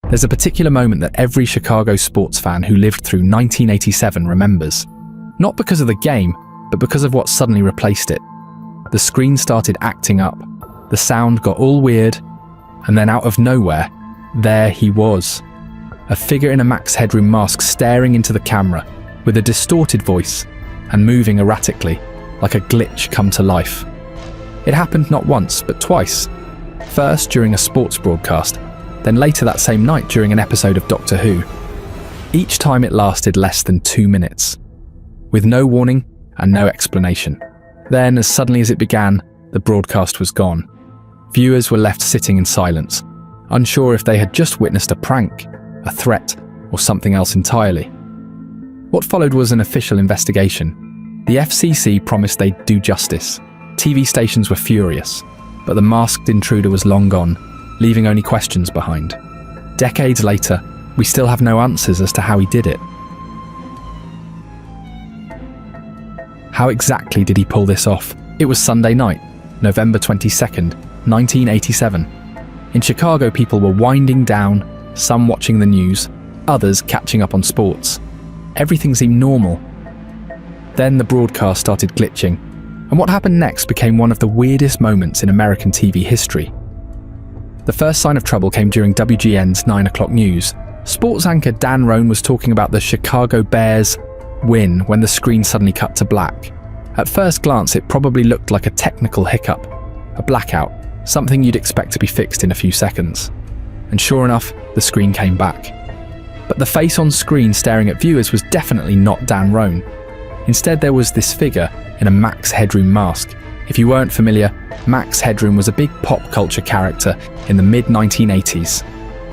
There's a particular moment that every Chicago sports fan who lived through 1987 remembers. Not because of the game, but because of what suddenly replaced it. The screen started acting up, the sound got all weird, and then out of nowhere, there he was. A figure in a Max Headroom mask staring into the camera, with a distorted voice, and moving erratically, like a glitch come to life. It happened not once, but twice. First during a sports broadcast, then later that same night during an episode of Doctor Who. Each time it lasted less than 2 minutes, with no warning and no explanation. Then, as suddenly as it began, the broadcast was gone. Viewers were left sitting in silence, unsure if they had just witnessed a prank, a threat, or something else entirely. What followed was an official investigation. The FCC promised they'd do justice. TV stations were furious, but the masked intruder was long gone, leaving only questions behind. Decades later, we still have no answers as to how he did it. How exactly did he pull this off? It was Sunday night, November 22nd, 1987. In Chicago, people were winding down, some watching the news, others catching up on sports. Everything seemed normal. Then the broadcast started glitching, and what happened next became one of the weirdest moments in American TV history. The first sign of trouble came during WGN's 9 o'clock news. Sports anchor Dan Roan was talking about the Chicago Bears' win when the screen suddenly cut to black. At first glance, it probably looked like a technical hiccup, a blackout, something you'd expect to be fixed in a few seconds. And sure enough, the screen came back. But the face on screen staring at viewers was definitely not Dan Roan. Instead, there was this figure in a Max Headroom mask. If you weren't familiar, Max Headroom was a big pop culture character in the mid-1980s.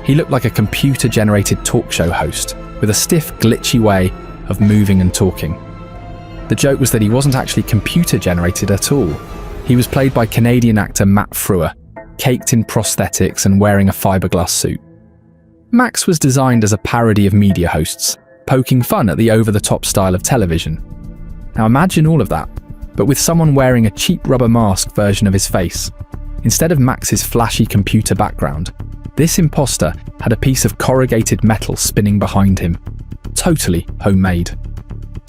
He looked like a computer-generated talk show host, with a stiff, glitchy way of moving and talking. The joke was that he wasn't actually computer-generated at all. He was played by Canadian actor Matt Frewer, caked in prosthetics and wearing a fiberglass suit. Max was designed as a parody of media hosts, poking fun at the over-the-top style of television. Now imagine all of that, but with someone wearing a cheap rubber mask version of his face. Instead of Max's flashy computer background, this imposter had a piece of corrugated metal spinning behind him. Totally homemade.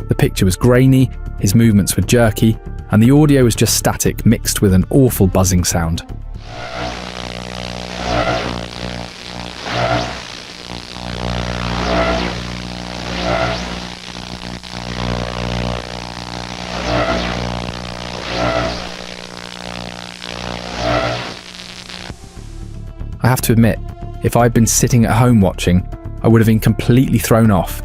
The picture was grainy, his movements were jerky, and the audio was just static mixed with an awful buzzing sound. I have to admit, if I'd been sitting at home watching, I would have been completely thrown off.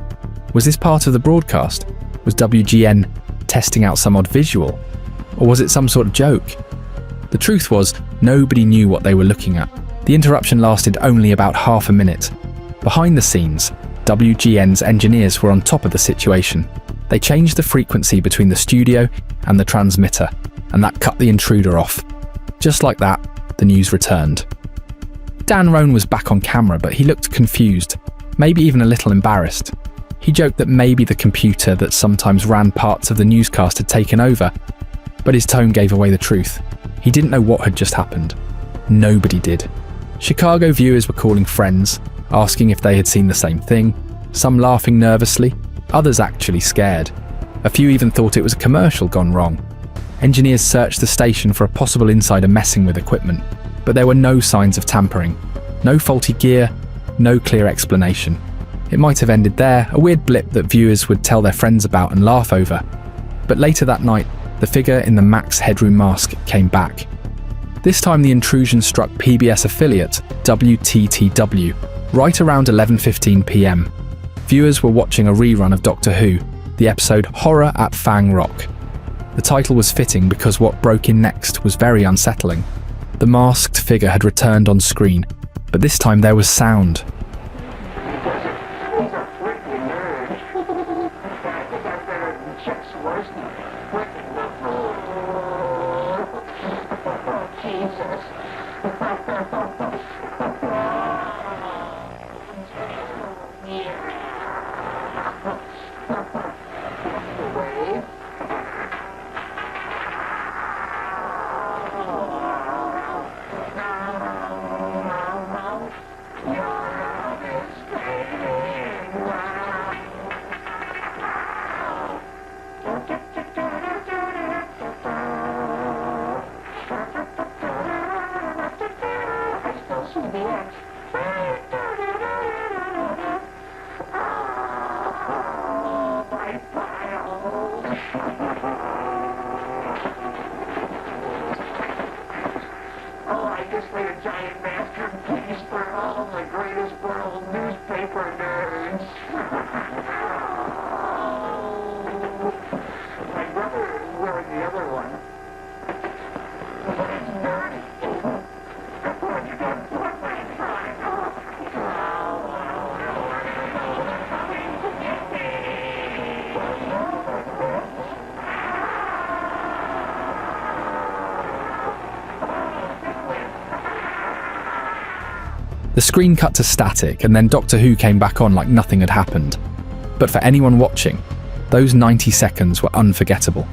Was this part of the broadcast? Was WGN testing out some odd visual? Or was it some sort of joke? The truth was, nobody knew what they were looking at. The interruption lasted only about half a minute. Behind the scenes, WGN's engineers were on top of the situation. They changed the frequency between the studio and the transmitter, and that cut the intruder off. Just like that, the news returned. Dan Roan was back on camera, but he looked confused, maybe even a little embarrassed. He joked that maybe the computer that sometimes ran parts of the newscast had taken over, but his tone gave away the truth. He didn't know what had just happened. Nobody did. Chicago viewers were calling friends, asking if they had seen the same thing, some laughing nervously, others actually scared. A few even thought it was a commercial gone wrong. Engineers searched the station for a possible insider messing with equipment, but there were no signs of tampering, no faulty gear, no clear explanation. It might have ended there, a weird blip that viewers would tell their friends about and laugh over. But later that night, the figure in the Max Headroom mask came back. This time the intrusion struck PBS affiliate WTTW, right around 11:15 p.m. Viewers were watching a rerun of Doctor Who, the episode Horror at Fang Rock. The title was fitting because what broke in next was very unsettling. The masked figure had returned on screen, but this time there was sound. greatest world newspaper nerds. My brother is wearing the other one. But it's not. That's what you got to put my time. The screen cut to static, and then Doctor Who came back on like nothing had happened. But for anyone watching, those 90 seconds were unforgettable.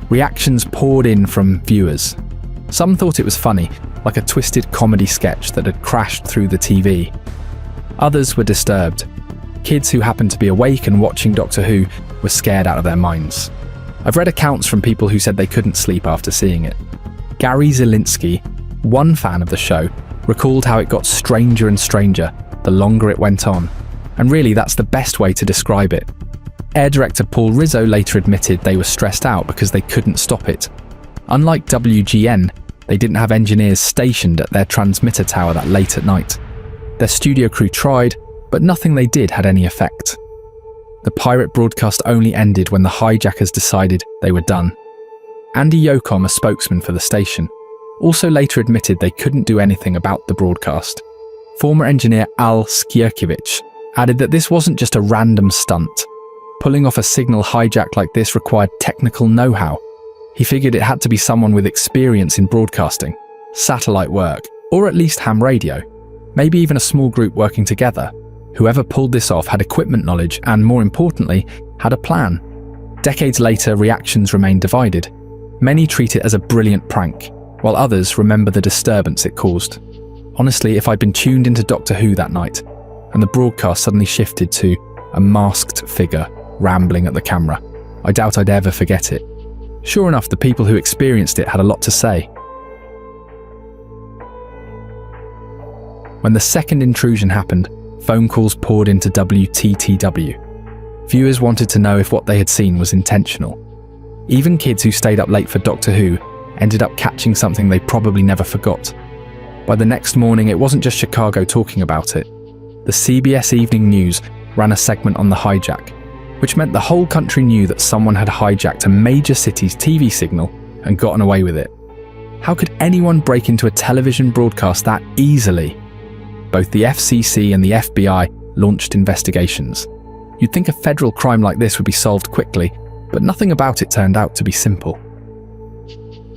Reactions poured in from viewers. Some thought it was funny, like a twisted comedy sketch that had crashed through the TV. Others were disturbed. Kids who happened to be awake and watching Doctor Who were scared out of their minds. I've read accounts from people who said they couldn't sleep after seeing it. Gary Zielinski, one fan of the show, recalled how it got stranger and stranger the longer it went on, and really that's the best way to describe it. Air director Paul Rizzo later admitted they were stressed out because they couldn't stop it. Unlike WGN, they didn't have engineers stationed at their transmitter tower that late at night. Their studio crew tried, but nothing they did had any effect. The pirate broadcast only ended when the hijackers decided they were done. Andy Yocom, a spokesman for the station, also later admitted they couldn't do anything about the broadcast. Former engineer Al Skierkiewicz added that this wasn't just a random stunt. Pulling off a signal hijack like this required technical know-how. He figured it had to be someone with experience in broadcasting, satellite work, or at least ham radio, maybe even a small group working together. Whoever pulled this off had equipment knowledge and, more importantly, had a plan. Decades later, reactions remain divided. Many treat it as a brilliant prank, while others remember the disturbance it caused. Honestly, if I'd been tuned into Doctor Who that night, and the broadcast suddenly shifted to a masked figure rambling at the camera, I doubt I'd ever forget it. Sure enough, the people who experienced it had a lot to say. When the second intrusion happened, phone calls poured into WTTW. Viewers wanted to know if what they had seen was intentional. Even kids who stayed up late for Doctor Who ended up catching something they probably never forgot. By the next morning, it wasn't just Chicago talking about it. The CBS Evening News ran a segment on the hijack, which meant the whole country knew that someone had hijacked a major city's TV signal and gotten away with it. How could anyone break into a television broadcast that easily? Both the FCC and the FBI launched investigations. You'd think a federal crime like this would be solved quickly, but nothing about it turned out to be simple.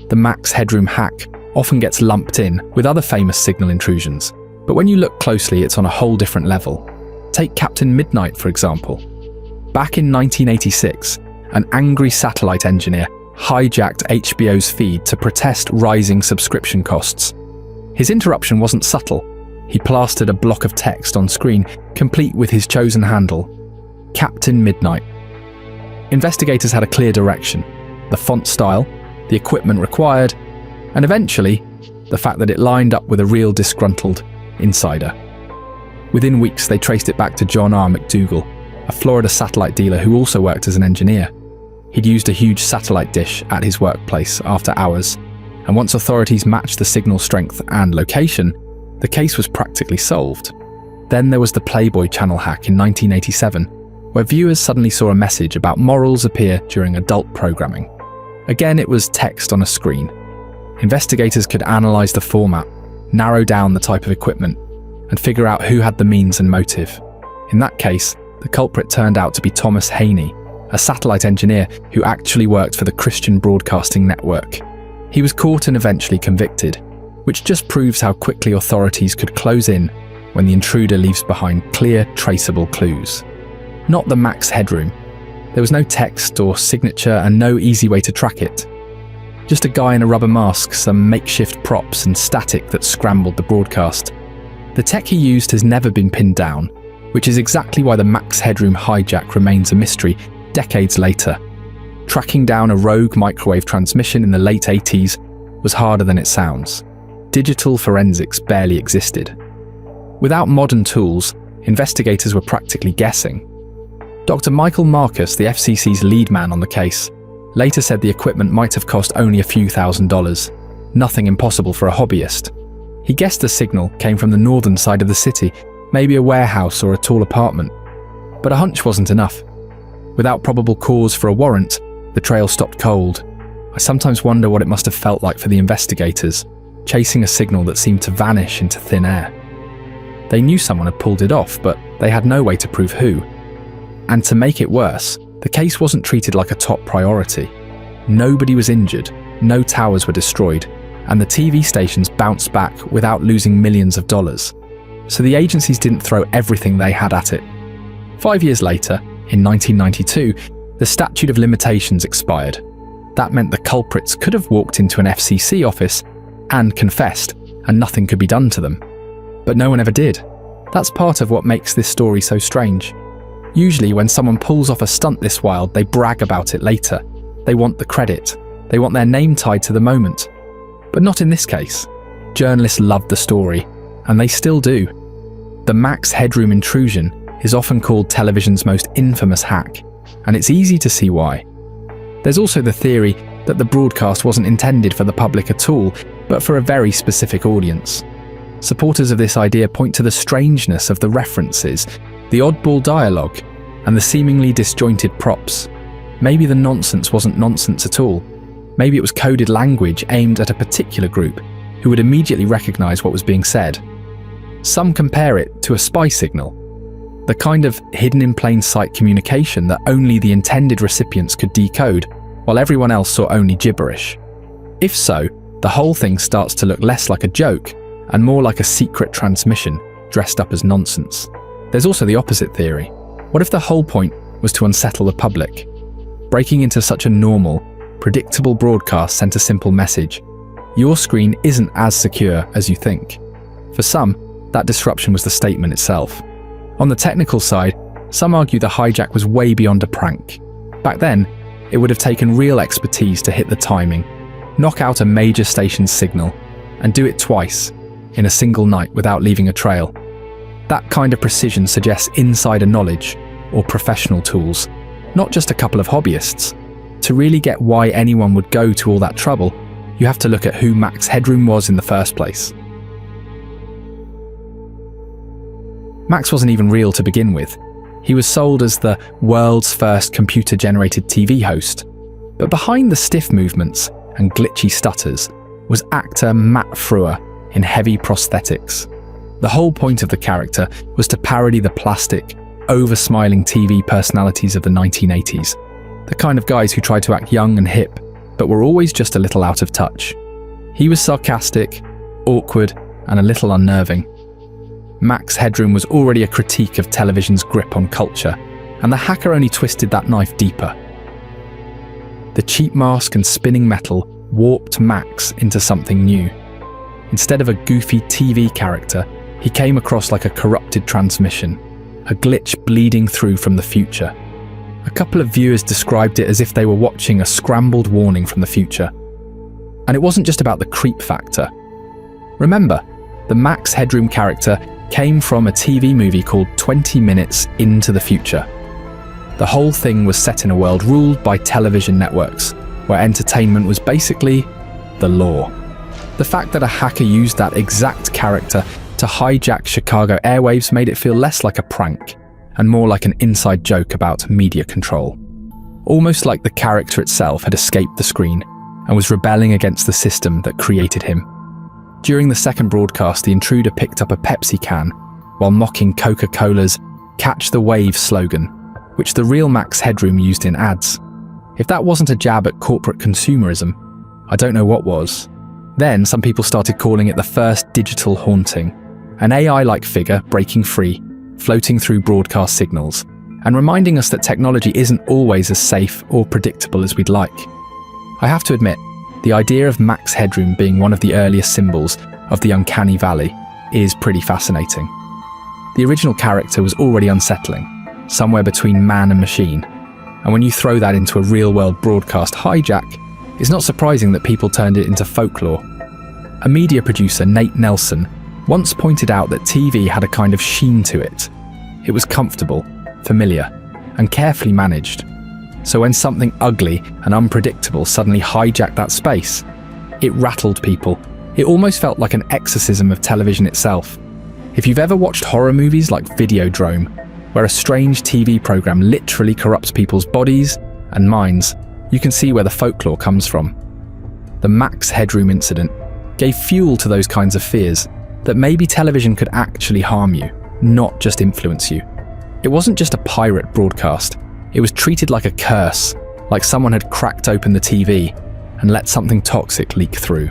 The Max Headroom hack often gets lumped in with other famous signal intrusions, but when you look closely, it's on a whole different level. Take Captain Midnight, for example. Back in 1986, an angry satellite engineer hijacked HBO's feed to protest rising subscription costs. His interruption wasn't subtle. He plastered a block of text on screen, complete with his chosen handle, Captain Midnight. Investigators had a clear direction: the font style, the equipment required, and eventually, the fact that it lined up with a real disgruntled insider. Within weeks, they traced it back to John R. McDougall, a Florida satellite dealer who also worked as an engineer. He'd used a huge satellite dish at his workplace after hours, and once authorities matched the signal strength and location, the case was practically solved. Then there was the Playboy channel hack in 1987, where viewers suddenly saw a message about morals appear during adult programming. Again, it was text on a screen. Investigators could analyse the format, narrow down the type of equipment, and figure out who had the means and motive. In that case, the culprit turned out to be Thomas Haney, a satellite engineer who actually worked for the Christian Broadcasting Network. He was caught and eventually convicted, which just proves how quickly authorities could close in when the intruder leaves behind clear, traceable clues. Not the Max Headroom. There was no text or signature and no easy way to track it. Just a guy in a rubber mask, some makeshift props and static that scrambled the broadcast. The tech he used has never been pinned down, which is exactly why the Max Headroom hijack remains a mystery decades later. Tracking down a rogue microwave transmission in the late 80s was harder than it sounds. Digital forensics barely existed. Without modern tools, investigators were practically guessing. Dr. Michael Marcus, the FCC's lead man on the case, later said the equipment might have cost only a few $1,000s, nothing impossible for a hobbyist. He guessed the signal came from the northern side of the city, maybe a warehouse or a tall apartment. But a hunch wasn't enough. Without probable cause for a warrant, the trail stopped cold. I sometimes wonder what it must have felt like for the investigators, chasing a signal that seemed to vanish into thin air. They knew someone had pulled it off, but they had no way to prove who. And to make it worse, the case wasn't treated like a top priority. Nobody was injured, no towers were destroyed, and the TV stations bounced back without losing millions of dollars. So the agencies didn't throw everything they had at it. 5 years later, in 1992, the statute of limitations expired. That meant the culprits could have walked into an FCC office and confessed, and nothing could be done to them. But no one ever did. That's part of what makes this story so strange. Usually when someone pulls off a stunt this wild, they brag about it later. They want the credit. They want their name tied to the moment. But not in this case. Journalists loved the story, and they still do. The Max Headroom intrusion is often called television's most infamous hack, and it's easy to see why. There's also the theory that the broadcast wasn't intended for the public at all, but for a very specific audience. Supporters of this idea point to the strangeness of the references, the oddball dialogue, and the seemingly disjointed props. Maybe the nonsense wasn't nonsense at all. Maybe it was coded language aimed at a particular group who would immediately recognize what was being said. Some compare it to a spy signal, the kind of hidden in plain sight communication that only the intended recipients could decode, while everyone else saw only gibberish. If so, the whole thing starts to look less like a joke and more like a secret transmission dressed up as nonsense. There's also the opposite theory. What if the whole point was to unsettle the public? Breaking into such a normal, predictable broadcast sent a simple message. Your screen isn't as secure as you think. For some, that disruption was the statement itself. On the technical side, some argue the hijack was way beyond a prank. Back then, it would have taken real expertise to hit the timing, knock out a major station's signal, and do it twice, in a single night without leaving a trail. That kind of precision suggests insider knowledge, or professional tools, not just a couple of hobbyists. To really get why anyone would go to all that trouble, you have to look at who Max Headroom was in the first place. Max wasn't even real to begin with. He was sold as the world's first computer-generated TV host. But behind the stiff movements and glitchy stutters was actor Matt Frewer in heavy prosthetics. The whole point of the character was to parody the plastic, over-smiling TV personalities of the 1980s, the kind of guys who tried to act young and hip, but were always just a little out of touch. He was sarcastic, awkward, and a little unnerving. Max Headroom was already a critique of television's grip on culture, and the hacker only twisted that knife deeper. The cheap mask and spinning metal warped Max into something new. Instead of a goofy TV character, he came across like a corrupted transmission, a glitch bleeding through from the future. A couple of viewers described it as if they were watching a scrambled warning from the future. And it wasn't just about the creep factor. Remember, the Max Headroom character came from a TV movie called 20 Minutes Into the Future. The whole thing was set in a world ruled by television networks, where entertainment was basically the law. The fact that a hacker used that exact character to hijack Chicago airwaves made it feel less like a prank and more like an inside joke about media control. Almost like the character itself had escaped the screen and was rebelling against the system that created him. During the second broadcast, the intruder picked up a Pepsi can while mocking Coca-Cola's "Catch the Wave" slogan, which the real Max Headroom used in ads. If that wasn't a jab at corporate consumerism, I don't know what was. Then some people started calling it the first digital haunting, an AI-like figure breaking free, floating through broadcast signals, and reminding us that technology isn't always as safe or predictable as we'd like. I have to admit, the idea of Max Headroom being one of the earliest symbols of the uncanny valley is pretty fascinating. The original character was already unsettling, somewhere between man and machine, and when you throw that into a real-world broadcast hijack, it's not surprising that people turned it into folklore. A media producer, Nate Nelson, once pointed out that TV had a kind of sheen to it. It was comfortable, familiar, and carefully managed. So when something ugly and unpredictable suddenly hijacked that space, it rattled people. It almost felt like an exorcism of television itself. If you've ever watched horror movies like Videodrome, where a strange TV program literally corrupts people's bodies and minds, you can see where the folklore comes from. The Max Headroom incident gave fuel to those kinds of fears, that maybe television could actually harm you, not just influence you. It wasn't just a pirate broadcast, it was treated like a curse, like someone had cracked open the TV and let something toxic leak through.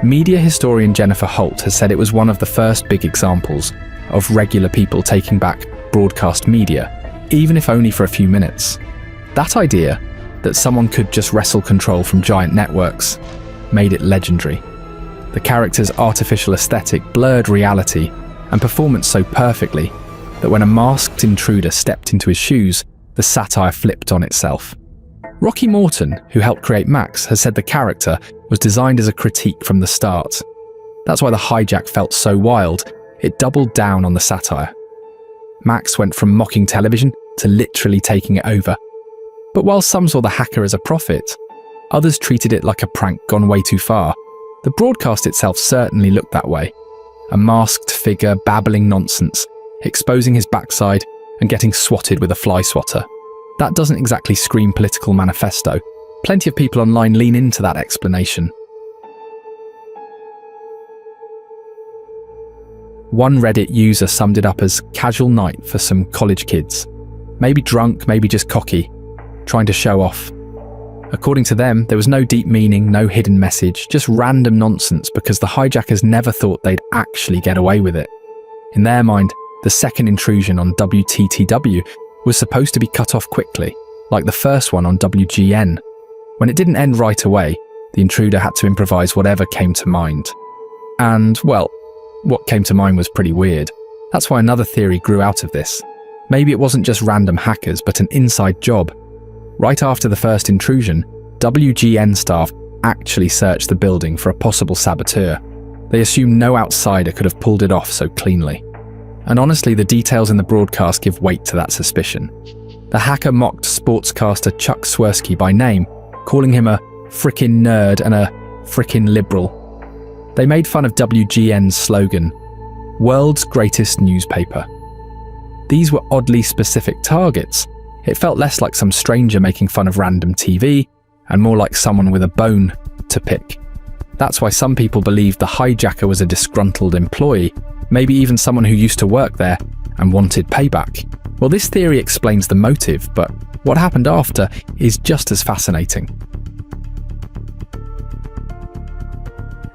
Media historian Jennifer Holt has said it was one of the first big examples of regular people taking back broadcast media, even if only for a few minutes. That idea, that someone could just wrestle control from giant networks, made it legendary. The character's artificial aesthetic blurred reality and performance so perfectly that when a masked intruder stepped into his shoes, the satire flipped on itself. Rocky Morton, who helped create Max, has said the character was designed as a critique from the start. That's why the hijack felt so wild, it doubled down on the satire. Max went from mocking television to literally taking it over. But while some saw the hacker as a prophet, others treated it like a prank gone way too far. The broadcast itself certainly looked that way. A masked figure babbling nonsense, exposing his backside and getting swatted with a fly swatter. That doesn't exactly scream political manifesto. Plenty of people online lean into that explanation. One Reddit user summed it up as casual night for some college kids. Maybe drunk, maybe just cocky, trying to show off. According to them, there was no deep meaning, no hidden message, just random nonsense because the hijackers never thought they'd actually get away with it. In their mind, the second intrusion on WTTW was supposed to be cut off quickly, like the first one on WGN. When it didn't end right away, the intruder had to improvise whatever came to mind. And, well, what came to mind was pretty weird. That's why another theory grew out of this. Maybe it wasn't just random hackers, but an inside job. Right after the first intrusion, WGN staff actually searched the building for a possible saboteur. They assumed no outsider could have pulled it off so cleanly. And honestly, the details in the broadcast give weight to that suspicion. The hacker mocked sportscaster Chuck Swirsky by name, calling him a frickin' nerd and a frickin' liberal. They made fun of WGN's slogan, "World's Greatest Newspaper." These were oddly specific targets. It felt less like some stranger making fun of random TV and more like someone with a bone to pick. That's why some people believed the hijacker was a disgruntled employee, maybe even someone who used to work there and wanted payback. Well, this theory explains the motive, but what happened after is just as fascinating.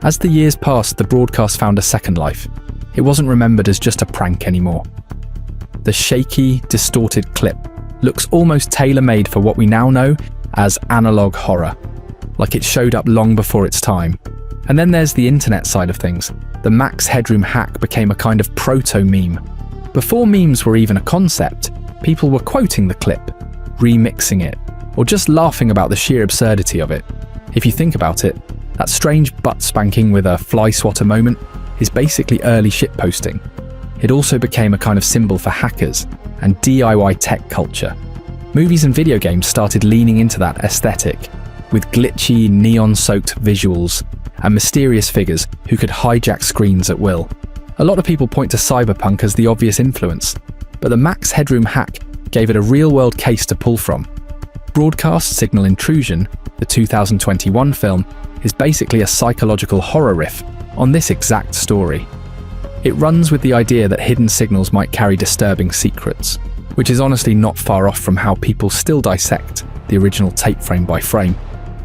As the years passed, the broadcast found a second life. It wasn't remembered as just a prank anymore. The shaky, distorted clip looks almost tailor-made for what we now know as analog horror, like it showed up long before its time. And then there's the internet side of things. The Max Headroom hack became a kind of proto-meme. Before memes were even a concept, people were quoting the clip, remixing it, or just laughing about the sheer absurdity of it. If you think about it, that strange butt spanking with a fly swatter moment is basically early shitposting. It also became a kind of symbol for hackers and DIY tech culture. Movies and video games started leaning into that aesthetic, with glitchy, neon-soaked visuals and mysterious figures who could hijack screens at will. A lot of people point to Cyberpunk as the obvious influence, but the Max Headroom hack gave it a real-world case to pull from. Broadcast Signal Intrusion, the 2021 film, is basically a psychological horror riff on this exact story. It runs with the idea that hidden signals might carry disturbing secrets, which is honestly not far off from how people still dissect the original tape frame by frame,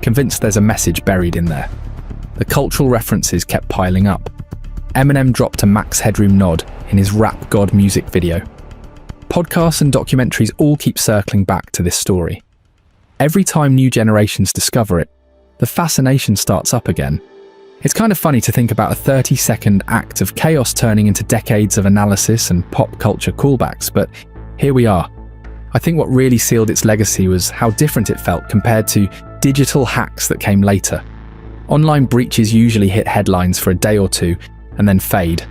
convinced there's a message buried in there. The cultural references kept piling up. Eminem dropped a Max Headroom nod in his Rap God music video. Podcasts and documentaries all keep circling back to this story. Every time new generations discover it, the fascination starts up again. It's kind of funny to think about a 30-second act of chaos turning into decades of analysis and pop culture callbacks, but here we are. I think what really sealed its legacy was how different it felt compared to digital hacks that came later. Online breaches usually hit headlines for a day or two and then fade.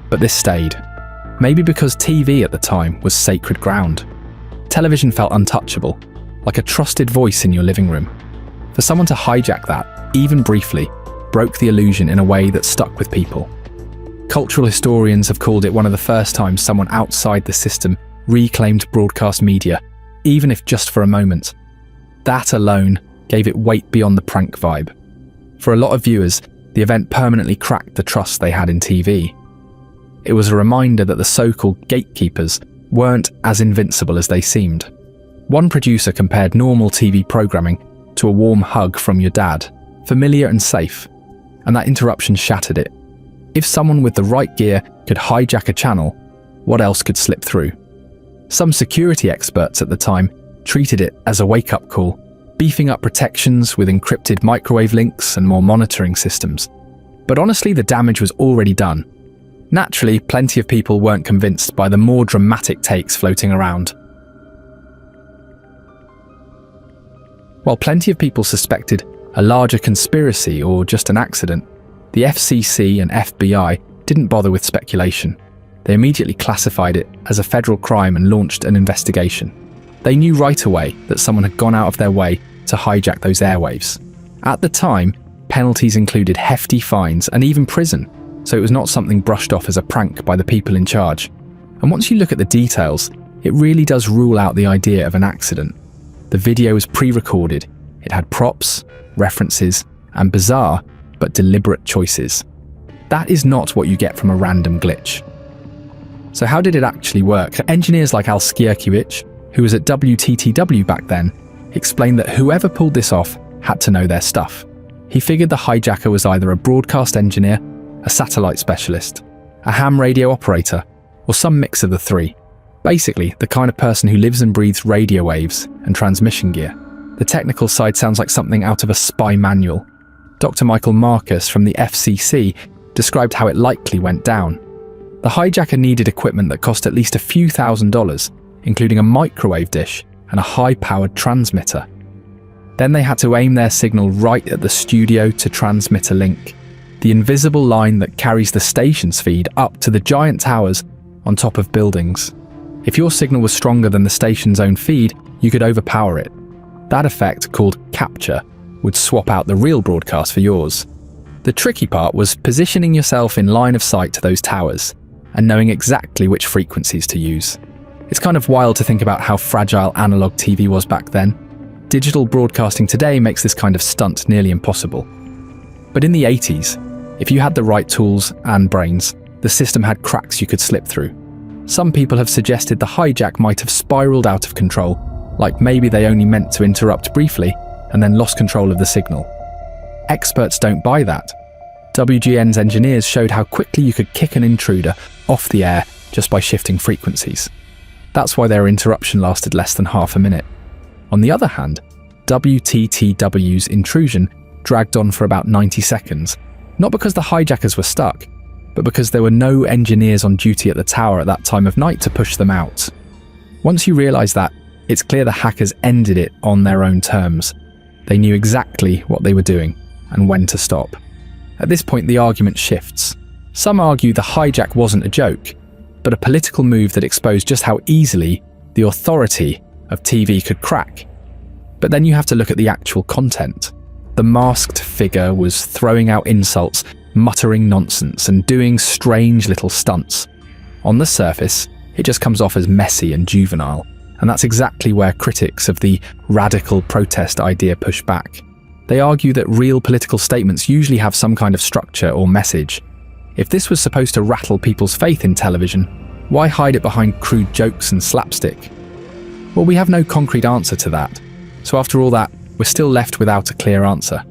But this stayed. Maybe because TV at the time was sacred ground. Television felt untouchable, like a trusted voice in your living room. For someone to hijack that, even briefly, broke the illusion in a way that stuck with people. Cultural historians have called it one of the first times someone outside the system reclaimed broadcast media, even if just for a moment. That alone gave it weight beyond the prank vibe. For a lot of viewers, the event permanently cracked the trust they had in TV. It was a reminder that the so-called gatekeepers weren't as invincible as they seemed. One producer compared normal TV programming to a warm hug from your dad, familiar and safe, and that interruption shattered it. If someone with the right gear could hijack a channel, what else could slip through? Some security experts at the time treated it as a wake-up call, beefing up protections with encrypted microwave links and more monitoring systems. But honestly, the damage was already done. Naturally, plenty of people weren't convinced by the more dramatic takes floating around. While plenty of people suspected a larger conspiracy or just an accident, the FCC and FBI didn't bother with speculation. They immediately classified it as a federal crime and launched an investigation. They knew right away that someone had gone out of their way to hijack those airwaves. At the time, penalties included hefty fines and even prison, so it was not something brushed off as a prank by the people in charge. And once you look at the details, it really does rule out the idea of an accident. The video was pre-recorded. It had props, references, and bizarre but deliberate choices. That is not what you get from a random glitch. So how did it actually work? Engineers like Al Skierkiewicz, who was at WTTW back then, explained that whoever pulled this off had to know their stuff. He figured the hijacker was either a broadcast engineer, a satellite specialist, a ham radio operator, or some mix of the three. Basically, the kind of person who lives and breathes radio waves and transmission gear. The technical side sounds like something out of a spy manual. Dr. Michael Marcus from the FCC described how it likely went down. The hijacker needed equipment that cost at least a few $1,000s, including a microwave dish and a high-powered transmitter. Then they had to aim their signal right at the studio to transmitter link, the invisible line that carries the station's feed up to the giant towers on top of buildings. If your signal was stronger than the station's own feed, you could overpower it. That effect, called capture, would swap out the real broadcast for yours. The tricky part was positioning yourself in line of sight to those towers and knowing exactly which frequencies to use. It's kind of wild to think about how fragile analog TV was back then. Digital broadcasting today makes this kind of stunt nearly impossible. But in the 80s, if you had the right tools and brains, the system had cracks you could slip through. Some people have suggested the hijack might have spiraled out of control, like maybe they only meant to interrupt briefly and then lost control of the signal. Experts don't buy that. WGN's engineers showed how quickly you could kick an intruder off the air just by shifting frequencies. That's why their interruption lasted less than half a minute. On the other hand, WTTW's intrusion dragged on for about 90 seconds, not because the hijackers were stuck, but because there were no engineers on duty at the tower at that time of night to push them out. Once you realise that, it's clear the hackers ended it on their own terms. They knew exactly what they were doing and when to stop. At this point, the argument shifts. Some argue the hijack wasn't a joke, but a political move that exposed just how easily the authority of TV could crack. But then you have to look at the actual content. The masked figure was throwing out insults, muttering nonsense, and doing strange little stunts. On the surface, it just comes off as messy and juvenile, and that's exactly where critics of the radical protest idea push back. They argue that real political statements usually have some kind of structure or message. If this was supposed to rattle people's faith in television, why hide it behind crude jokes and slapstick? Well, we have no concrete answer to that. So after all that, we're still left without a clear answer.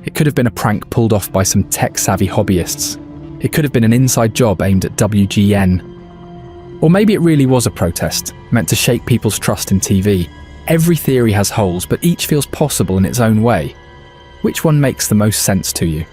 It could have been a prank pulled off by some tech-savvy hobbyists. It could have been an inside job aimed at WGN. Or maybe it really was a protest, meant to shake people's trust in TV. Every theory has holes, but each feels possible in its own way. Which one makes the most sense to you?